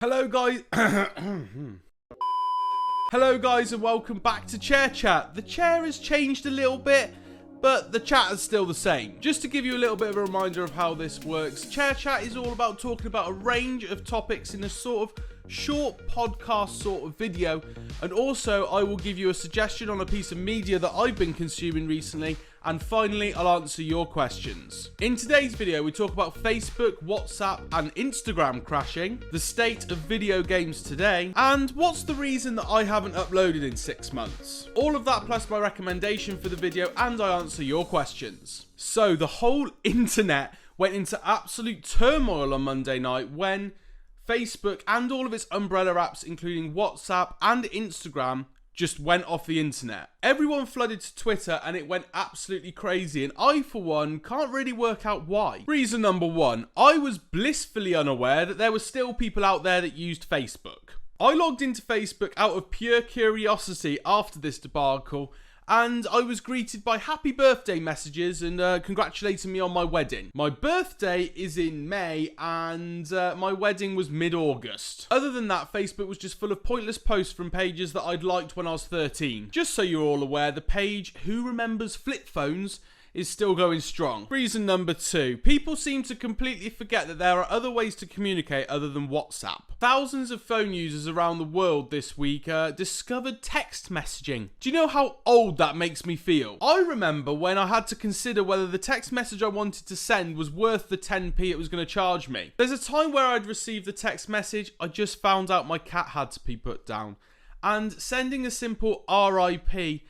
Hello guys. Hello guys and welcome back to Chair Chat. The chair has changed a little bit, but the chat is still the same. Just to give you a little bit of a reminder of how this works, Chair Chat is all about talking about a range of topics in a sort of short podcast sort of video, and also I will give you a suggestion on a piece of media that I've been consuming recently, and finally I'll answer your questions. In today's video we talk about Facebook, WhatsApp and Instagram crashing, the state of video games today, and what's the reason that I haven't uploaded in 6 months. All of that plus my recommendation for the video, and I answer your questions. So the whole internet went into absolute turmoil on Monday night when Facebook and all of its umbrella apps, including WhatsApp and Instagram, just went off the internet. Everyone flooded to Twitter and it went absolutely crazy, and I, for one, can't really work out why. Reason number one, I was blissfully unaware that there were still people out there that used Facebook. I logged into Facebook out of pure curiosity after this debacle, and I was greeted by happy birthday messages and congratulating me on my wedding. My birthday is in May and my wedding was mid-August. Other than that, Facebook was just full of pointless posts from pages that I'd liked when I was 13. Just so you're all aware, the page Who Remembers Flip Phones is still going strong. Reason number two, people seem to completely forget that there are other ways to communicate other than WhatsApp. Thousands of phone users around the world this week discovered text messaging. Do you know how old that makes me feel? I remember when I had to consider whether the text message I wanted to send was worth the 10p it was going to charge me. There's a time where I'd received the text message, I just found out my cat had to be put down, and sending a simple RIP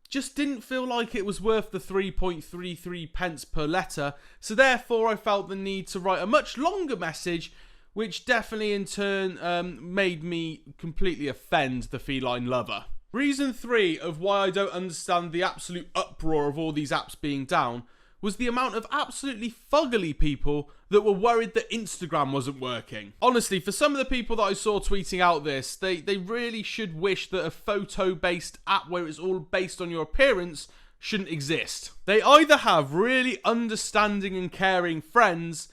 just didn't feel like it was worth the 3.33 pence per letter, so therefore I felt the need to write a much longer message, which definitely in turn made me completely offend the feline lover. Reason three of why I don't understand the absolute uproar of all these apps being down was the amount of absolutely fuggly people that were worried that Instagram wasn't working. Honestly, for some of the people that I saw tweeting out this, they really should wish that a photo-based app where it's all based on your appearance shouldn't exist. They either have really understanding and caring friends,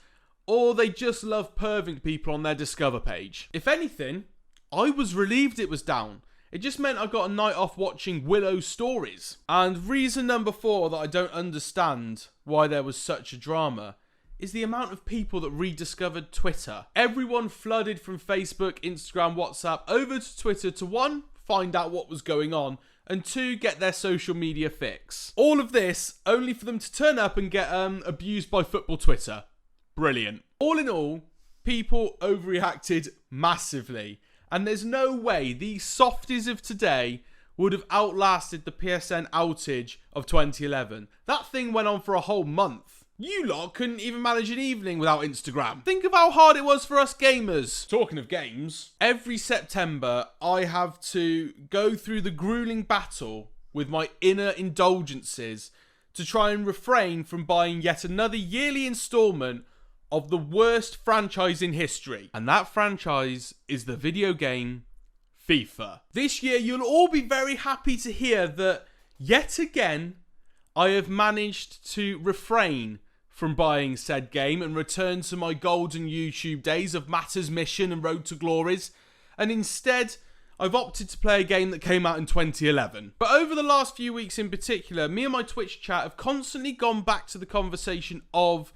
or they just love perving people on their Discover page. If anything, I was relieved it was down. It just meant I got a night off watching Willow stories. And reason number four that I don't understand why there was such a drama is the amount of people that rediscovered Twitter. Everyone flooded from Facebook, Instagram, WhatsApp over to Twitter to one, find out what was going on, and two, get their social media fix. All of this only for them to turn up and get abused by football Twitter. Brilliant. All in all, people overreacted massively. And there's no way these softies of today would have outlasted the PSN outage of 2011. That thing went on for a whole month. You lot couldn't even manage an evening without Instagram. Think of how hard it was for us gamers. Talking of games, every September I have to go through the grueling battle with my inner indulgences to try and refrain from buying yet another yearly installment of the worst franchise in history. And that franchise is the video game FIFA. This year you'll all be very happy to hear that yet again I have managed to refrain from buying said game and return to my golden YouTube days of Matters Mission and Road to Glories, and instead I've opted to play a game that came out in 2011. But over the last few weeks in particular, me and my Twitch chat have constantly gone back to the conversation of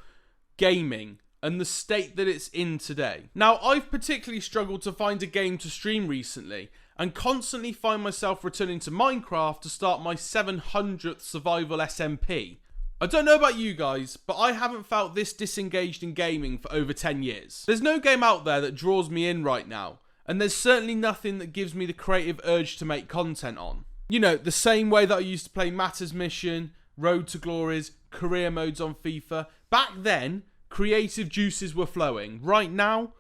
gaming and the state that it's in today. Now, I've particularly struggled to find a game to stream recently, and constantly find myself returning to Minecraft to start my 700th survival SMP. I don't know about you guys, but I haven't felt this disengaged in gaming for over 10 years. There's no game out there that draws me in right now, and there's certainly nothing that gives me the creative urge to make content on. You know, the same way that I used to play Matters Mission, Road to Glories, career modes on FIFA. Back then, creative juices were flowing. Right now,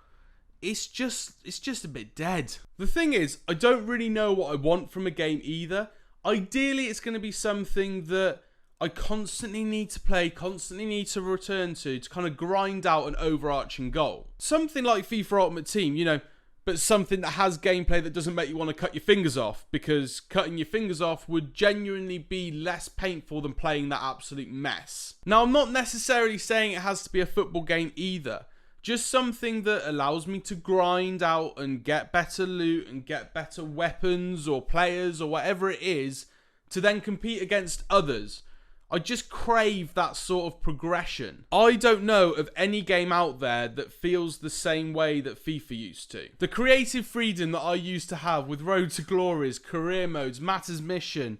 it's just a bit dead. The thing is, I don't really know what I want from a game either. Ideally, it's going to be something that I constantly need to play, constantly need to return to kind of grind out an overarching goal. Something like FIFA Ultimate Team, you know, but something that has gameplay that doesn't make you want to cut your fingers off, because cutting your fingers off would genuinely be less painful than playing that absolute mess. Now, I'm not necessarily saying it has to be a football game either. Just something that allows me to grind out and get better loot and get better weapons or players or whatever it is to then compete against others. I just crave that sort of progression. I don't know of any game out there that feels the same way that FIFA used to. The creative freedom that I used to have with Road to Glories, career modes, Matters Mission,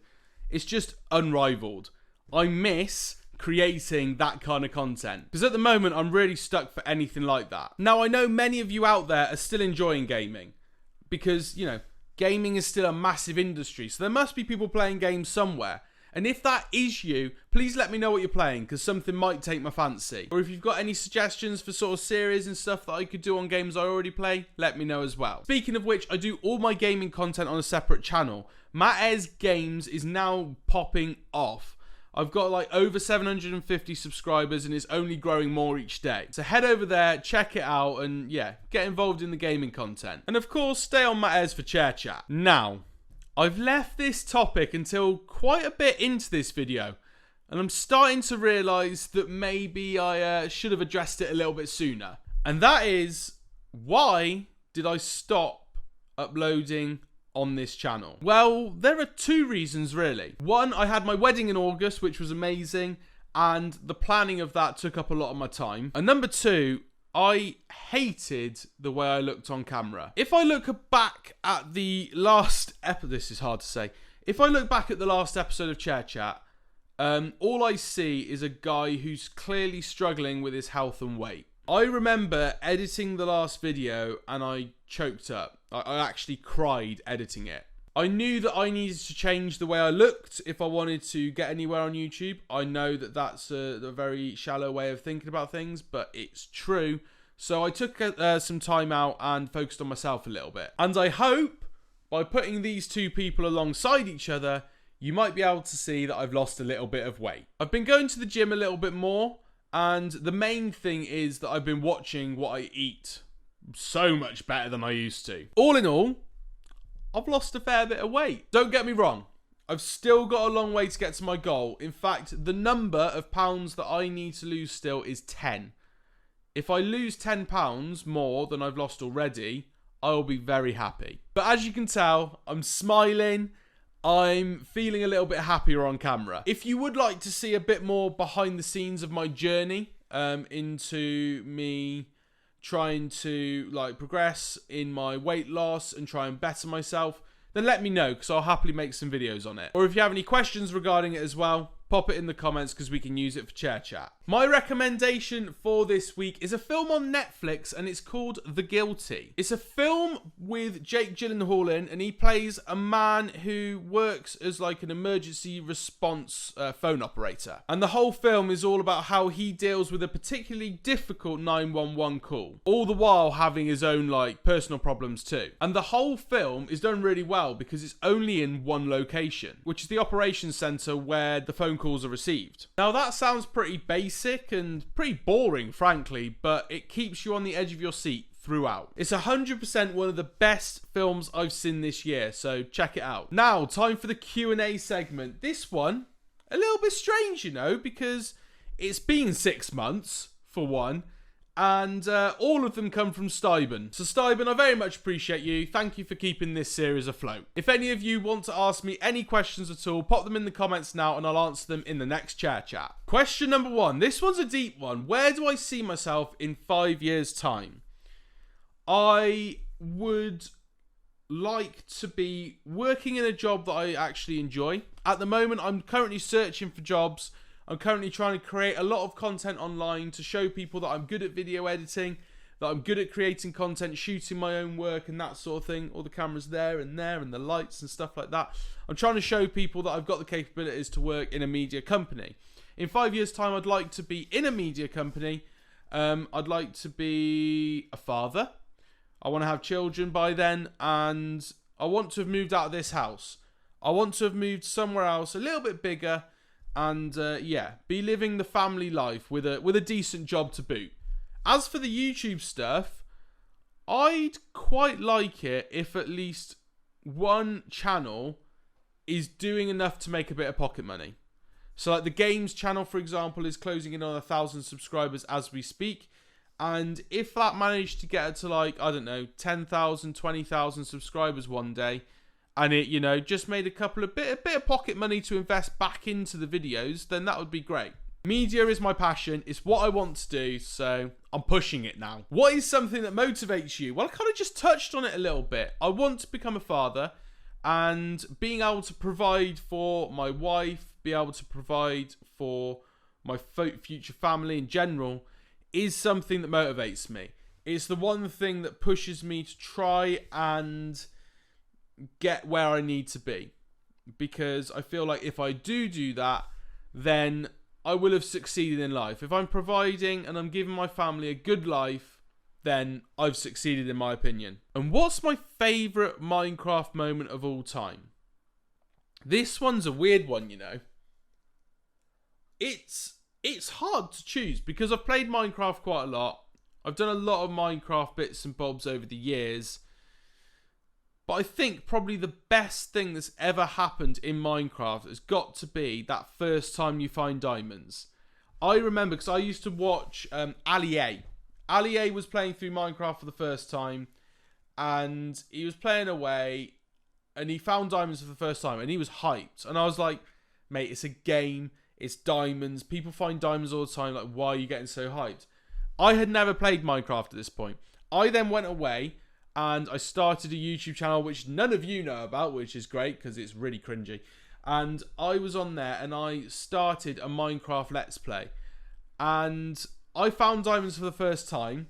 it's just unrivaled. I miss creating that kind of content, because at the moment I'm really stuck for anything like that. Now, I know many of you out there are still enjoying gaming because, you know, gaming is still a massive industry, so there must be people playing games somewhere. And if that is you, please let me know what you're playing, because something might take my fancy. Or if you've got any suggestions for sort of series and stuff that I could do on games I already play, let me know as well. Speaking of which, I do all my gaming content on a separate channel. Ayres Games is now popping off. I've got like over 750 subscribers and it's only growing more each day. So head over there, check it out, and yeah, get involved in the gaming content. And of course, stay on Ayres for Chair Chat. Now, I've left this topic until quite a bit into this video, and I'm starting to realise that maybe I should have addressed it a little bit sooner. And that is, why did I stop uploading on this channel? Well, there are two reasons really. One, I had my wedding in August, which was amazing, and the planning of that took up a lot of my time. And number two, I hated the way I looked on camera. If I look back at the last this is hard to say. If I look back at the last episode of Chair Chat, all I see is a guy who's clearly struggling with his health and weight. I remember editing the last video and I choked up. I actually cried editing it. I knew that I needed to change the way I looked if I wanted to get anywhere on YouTube. I know that that's a very shallow way of thinking about things, but it's true. So I took some time out and focused on myself a little bit. And I hope by putting these two people alongside each other, you might be able to see that I've lost a little bit of weight. I've been going to the gym a little bit more, and the main thing is that I've been watching what I eat so much better than I used to. All in all, I've lost a fair bit of weight. Don't get me wrong, I've still got a long way to get to my goal. In fact, the number of pounds that I need to lose still is 10. If I lose 10 pounds more than I've lost already, I will be very happy. But as you can tell, I'm smiling. I'm feeling a little bit happier on camera. If you would like to see a bit more behind the scenes of my journey into me trying to progress in my weight loss and try and better myself, then let me know, because I'll happily make some videos on it. Or if you have any questions regarding it as well, pop it in the comments, because we can use it for Chair Chat. My recommendation for this week is a film on Netflix, and it's called The Guilty. It's a film with Jake Gyllenhaal in, and he plays a man who works as like an emergency response phone operator. And the whole film is all about how he deals with a particularly difficult 911 call, all the while having his own personal problems too. And the whole film is done really well because it's only in one location, which is the operations center where the phone calls are received. Now that sounds pretty basic and pretty boring, frankly, but it keeps you on the edge of your seat throughout. It's 100% one of the best films I've seen this year, so check it out. Now, time for the Q&A segment. This one, a little bit strange, you know, because it's been 6 months, for one, and all of them come from Steuben. So Steuben, I very much appreciate you. Thank you for keeping this series afloat. If any of you want to ask me any questions at all, pop them in the comments now and I'll answer them in the next Chair Chat. Question number 1. This one's a deep one. Where do I see myself in 5 years' time? I would like to be working in a job that I actually enjoy. At the moment, I'm currently searching for jobs. I'm currently trying to create a lot of content online to show people that I'm good at video editing, that I'm good at creating content, shooting my own work and that sort of thing. All the cameras there and the lights and stuff like that. I'm trying to show people that I've got the capabilities to work in a media company. In 5 years' time, I'd like to be in a media company. I'd like to be a father. I want to have children by then, and I want to have moved out of this house. I want to have moved somewhere else a little bit bigger. And be living the family life with a decent job to boot. As for the YouTube stuff, I'd quite like it if at least one channel is doing enough to make a bit of pocket money. So like the games channel, for example, is closing in on 1,000 subscribers as we speak. And if that managed to get to like, I don't know, 10,000, 20,000 subscribers one day, and it, you know, just made a bit of pocket money to invest back into the videos, then that would be great. Media is my passion. It's what I want to do, so I'm pushing it now. What is something that motivates you? Well, I kind of just touched on it a little bit. I want to become a father, and being able to provide for my wife, be able to provide for my future family in general, is something that motivates me. It's the one thing that pushes me to try and get where I need to be. Because I feel like if I do that, then I will have succeeded in life. If I'm providing and I'm giving my family a good life, then I've succeeded in my opinion. And what's my favourite Minecraft moment of all time? This one's a weird one, you know. It's hard to choose because I've played Minecraft quite a lot. I've done a lot of Minecraft bits and bobs over the years. But I think probably the best thing that's ever happened in Minecraft has got to be that first time you find diamonds. I remember because I used to watch Ali A. Ali A was playing through Minecraft for the first time. And he was playing away. And he found diamonds for the first time. And he was hyped. And I was like, mate, it's a game. It's diamonds. People find diamonds all the time. Like, why are you getting so hyped? I had never played Minecraft at this point. I then went away and I started a YouTube channel, which none of you know about, which is great because it's really cringy. And I was on there and I started a Minecraft Let's Play. And I found diamonds for the first time.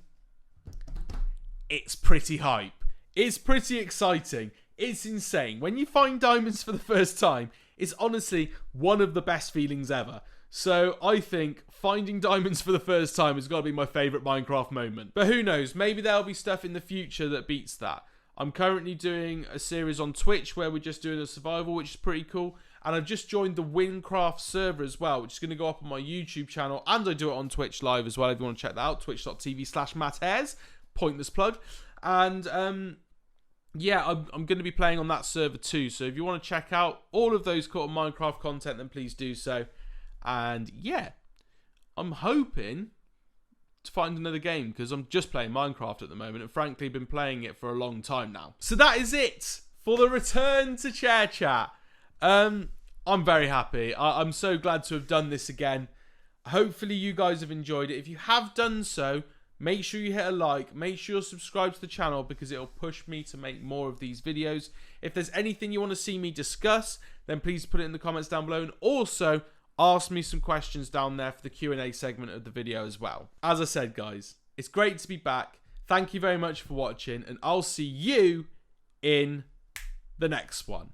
It's pretty hype. It's pretty exciting. It's insane. When you find diamonds for the first time, it's honestly one of the best feelings ever. So I think finding diamonds for the first time has got to be my favourite Minecraft moment. But who knows, maybe there'll be stuff in the future that beats that. I'm currently doing a series on Twitch where we're just doing a survival, which is pretty cool. And I've just joined the Winecraft server as well, which is going to go up on my YouTube channel. And I do it on Twitch live as well, if you want to check that out. Twitch.tv/MattAyres. Pointless plug. And yeah, I'm going to be playing on that server too. So if you want to check out all of those kind of Minecraft content, then please do so. And yeah, I'm hoping to find another game because I'm just playing Minecraft at the moment and frankly been playing it for a long time now. So that is it for the return to Chair Chat. I'm very happy. I'm so glad to have done this again. Hopefully you guys have enjoyed it. If you have done so, make sure you hit a like. Make sure you're subscribed to the channel because it'll push me to make more of these videos. If there's anything you want to see me discuss, then please put it in the comments down below. And also, ask me some questions down there for the Q&A segment of the video as well. As I said, guys, it's great to be back. Thank you very much for watching, and I'll see you in the next one.